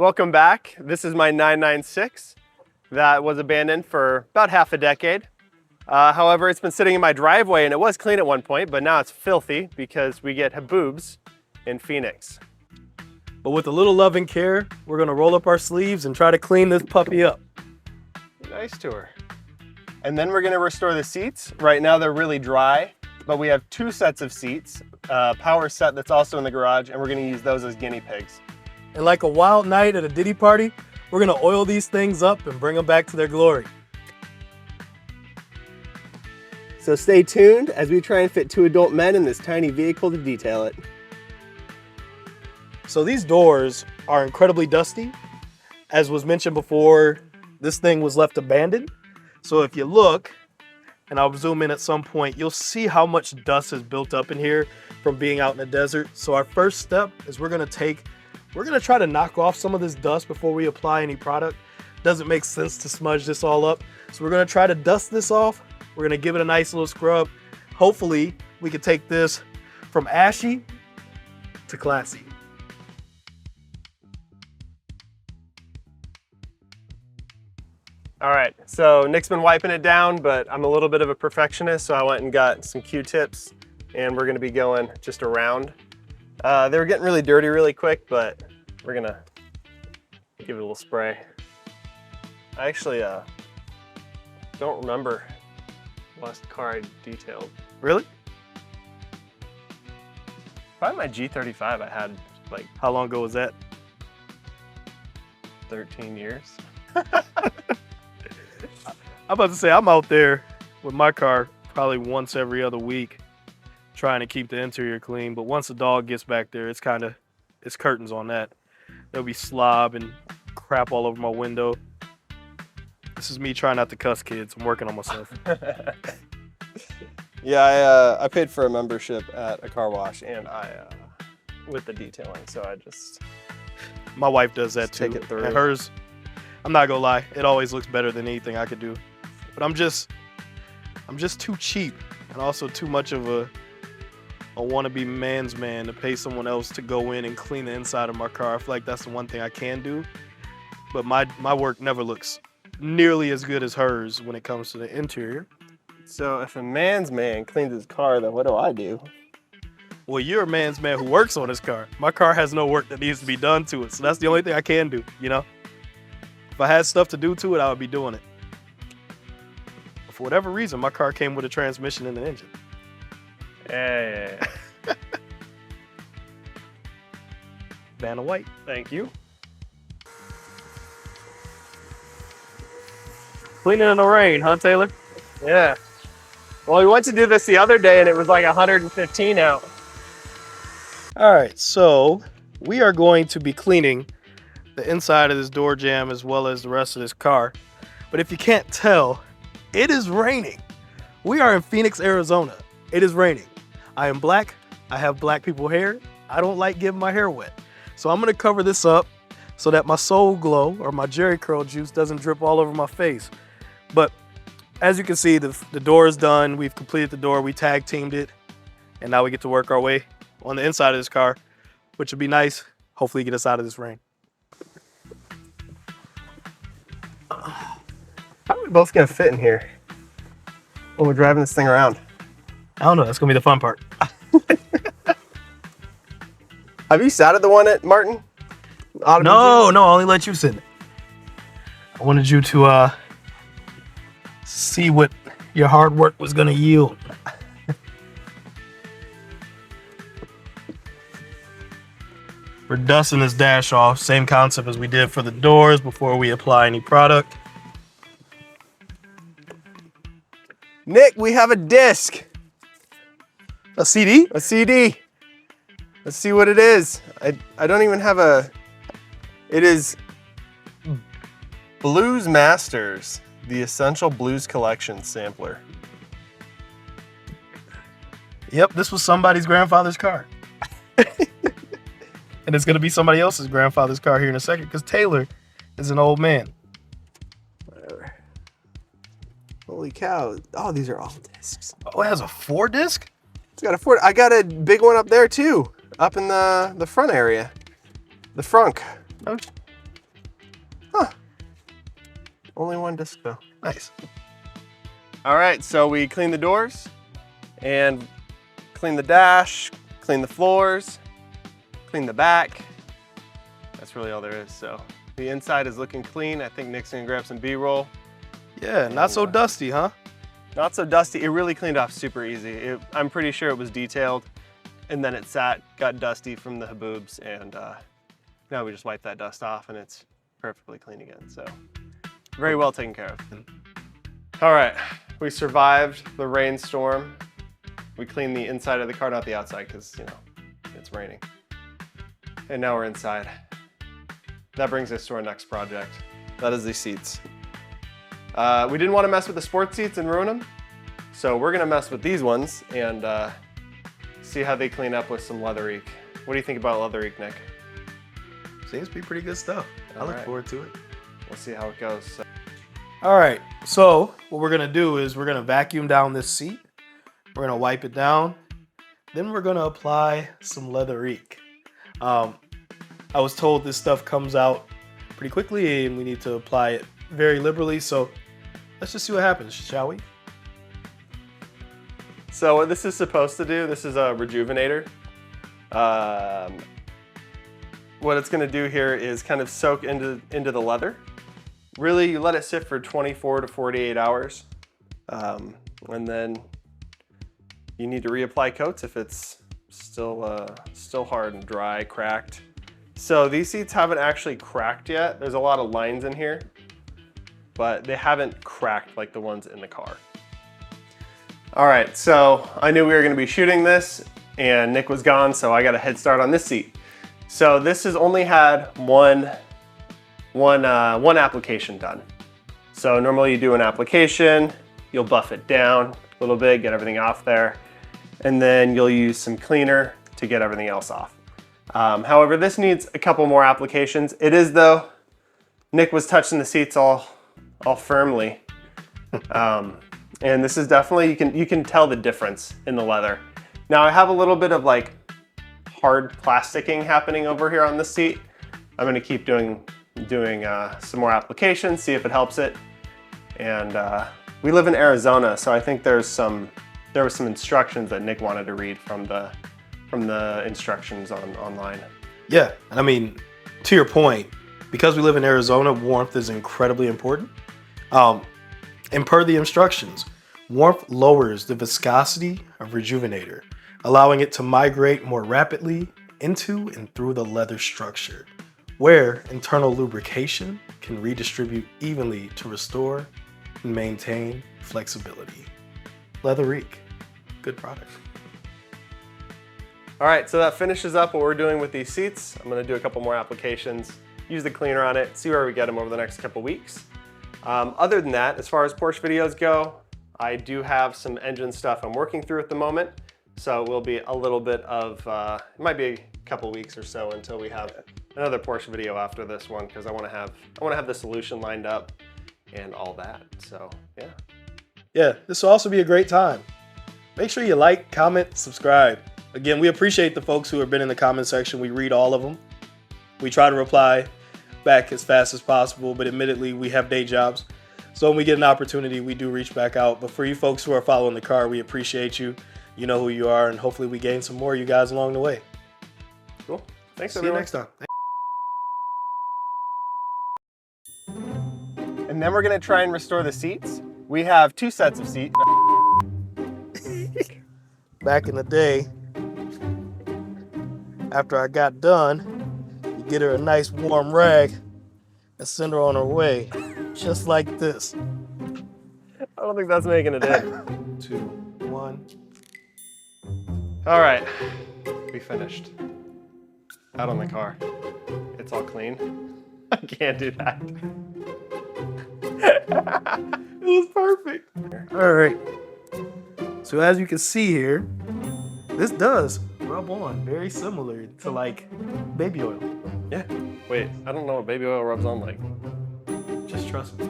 Welcome back. This is my 996 that was abandoned for about half a decade. However, it's been sitting in my driveway and it was clean at one point, but now it's filthy because we get haboobs in Phoenix. But with a little love and care, we're gonna roll up our sleeves and try to clean this puppy up. Nice to her. And then we're gonna restore the seats. Right now they're really dry, but we have two sets of seats, power set that's also in the garage, and we're gonna use those as guinea pigs. And like a wild night at a Diddy party, we're gonna oil these things up and bring them back to their glory. So stay tuned as we try and fit two adult men in this tiny vehicle to detail it. So these doors are incredibly dusty. As was mentioned before, this thing was left abandoned. So if you look, and I'll zoom in at some point, you'll see how much dust has built up in here from being out in the desert. So our first step is we're gonna try to knock off some of this dust before we apply any product. Doesn't make sense to smudge this all up. So we're gonna try to dust this off. We're gonna give it a nice little scrub. Hopefully we can take this from ashy to classy. All right, so Nick's been wiping it down, but I'm a little bit of a perfectionist, so I went and got some Q-tips, and we're gonna be going just around. They were getting really dirty really quick, but we're gonna give it a little spray. I actually don't remember the last car I detailed. Really? Probably my G35 I had like How long ago was that? 13 years. I'm about to say, I'm out there with my car probably once every other week trying to keep the interior clean. But once the dog gets back there, it's curtains on that. There'll be slob and crap all over my window. This is me trying not to cuss kids. I'm working on myself. Yeah, I paid for a membership at a car wash, and with the detailing, so I just... My wife does that too. Take it through. And hers, I'm not gonna lie, it always looks better than anything I could do. But I'm just too cheap and also too much of a wannabe man's man to pay someone else to go in and clean the inside of my car. I feel like that's the one thing I can do. But my work never looks nearly as good as hers when it comes to the interior. So if a man's man cleans his car, then what do I do? Well, you're a man's man who works on his car. My car has no work that needs to be done to it. So that's the only thing I can do, you know? If I had stuff to do to it, I would be doing it. But for whatever reason, my car came with a transmission and an engine. Hey. Vanna White. Thank you. Cleaning in the rain, huh, Taylor? Yeah. Well, we went to do this the other day and it was like 115 out. All right, so we are going to be cleaning the inside of this door jamb as well as the rest of this car. But if you can't tell, it is raining. We are in Phoenix, Arizona. It is raining. I am black. I have black people hair. I don't like getting my hair wet. So I'm gonna cover this up so that my Soul Glow or my Jerry Curl juice doesn't drip all over my face. But as you can see, the door is done. We've completed the door. We tag teamed it. And now we get to work our way on the inside of this car, which would be nice. Hopefully get us out of this rain. How are we both gonna fit in here when we're driving this thing around? I don't know. That's gonna be the fun part. Have you sat at the one at Martin? No, I only let you sit in it. I wanted you to see what your hard work was gonna yield. We're dusting this dash off. Same concept as we did for the doors before we apply any product. Nick, we have a disc. A CD? A CD. Let's see what it is. I don't even have a... It is Blues Masters, the Essential Blues Collection sampler. Yep, this was somebody's grandfather's car. And it's gonna be somebody else's grandfather's car here in a second because Taylor is an old man. Whatever. Holy cow. Oh, these are all discs. Oh, it has a 4-disc? It's got a 4. I got a big one up there too, up in the front area. The frunk. Oh, Only one disc though. Nice. All right, so we cleaned the doors and cleaned the dash, cleaned the floors, cleaned the back. That's really all there is. So the inside is looking clean. I think Nick's gonna grab some B-roll. Yeah, not so dusty, huh? Not so dusty. It really cleaned off super easy. I'm pretty sure it was detailed and then it got dusty from the haboobs, and now we just wipe that dust off and it's perfectly clean again. So very well taken care of. All right, we survived the rainstorm. We cleaned the inside of the car, not the outside, because you know, it's raining. And now we're inside. That brings us to our next project. That is the seats. We didn't want to mess with the sports seats and ruin them, so we're gonna mess with these ones and see how they clean up with some Leathereek. What do you think about Leathereek, Nick? Seems to be pretty good stuff. I look forward to it. We'll see how it goes. So. All right, so what we're gonna do is we're gonna vacuum down this seat. We're gonna wipe it down. Then we're gonna apply some Leathereek. I was told this stuff comes out pretty quickly and we need to apply it very liberally. So let's just see what happens, shall we? So what this is supposed to do, this is a Rejuvenator. What it's gonna do here is kind of soak into the leather. Really, you let it sit for 24 to 48 hours. And then you need to reapply coats if it's still hard and dry, cracked. So these seats haven't actually cracked yet. There's a lot of lines in here, but they haven't cracked like the ones in the car. All right, so I knew we were gonna be shooting this and Nick was gone, so I got a head start on this seat. So this has only had one application done. So normally you do an application, you'll buff it down a little bit, get everything off there, and then you'll use some cleaner to get everything else off. However, this needs a couple more applications. It is though, Nick was touching the seats all firmly. And this is definitely, you can tell the difference in the leather. Now I have a little bit of like hard plasticking happening over here on this seat. I'm gonna keep doing some more applications, see if it helps it. And we live in Arizona, so I think there were some instructions that Nick wanted to read from the instructions online. Yeah, I mean, to your point, because we live in Arizona, warmth is incredibly important. And per the instructions, warmth lowers the viscosity of Rejuvenator, allowing it to migrate more rapidly into and through the leather structure, where internal lubrication can redistribute evenly to restore and maintain flexibility. Leathereek, good product. All right, so that finishes up what we're doing with these seats. I'm gonna do a couple more applications, use the cleaner on it, see where we get them over the next couple weeks. Other than that, as far as Porsche videos go, I do have some engine stuff I'm working through at the moment. So it will be a little bit of, it might be a couple weeks or so until we have another Porsche video after this one, because I want to have the solution lined up and all that. So yeah. Yeah, this will also be a great time. Make sure you like, comment, subscribe. Again, we appreciate the folks who have been in the comment section. We read all of them. We try to reply back as fast as possible, but admittedly, we have day jobs. So when we get an opportunity, we do reach back out. But for you folks who are following the car, we appreciate you. You know who you are, and hopefully we gain some more of you guys along the way. Cool. Thanks, See everyone. you next time. And then we're gonna try and restore the seats. We have 2 sets of seats. Back in the day, after I got done, you get her a nice warm rag and send her on her way, just like this. I don't think that's making it in. 2, 1. All right, we finished. Out on the car. It's all clean. I can't do that. It was perfect. All right. So as you can see here, this does rub on very similar to like baby oil. Yeah. Wait, I don't know what baby oil rubs on like. Just trust me.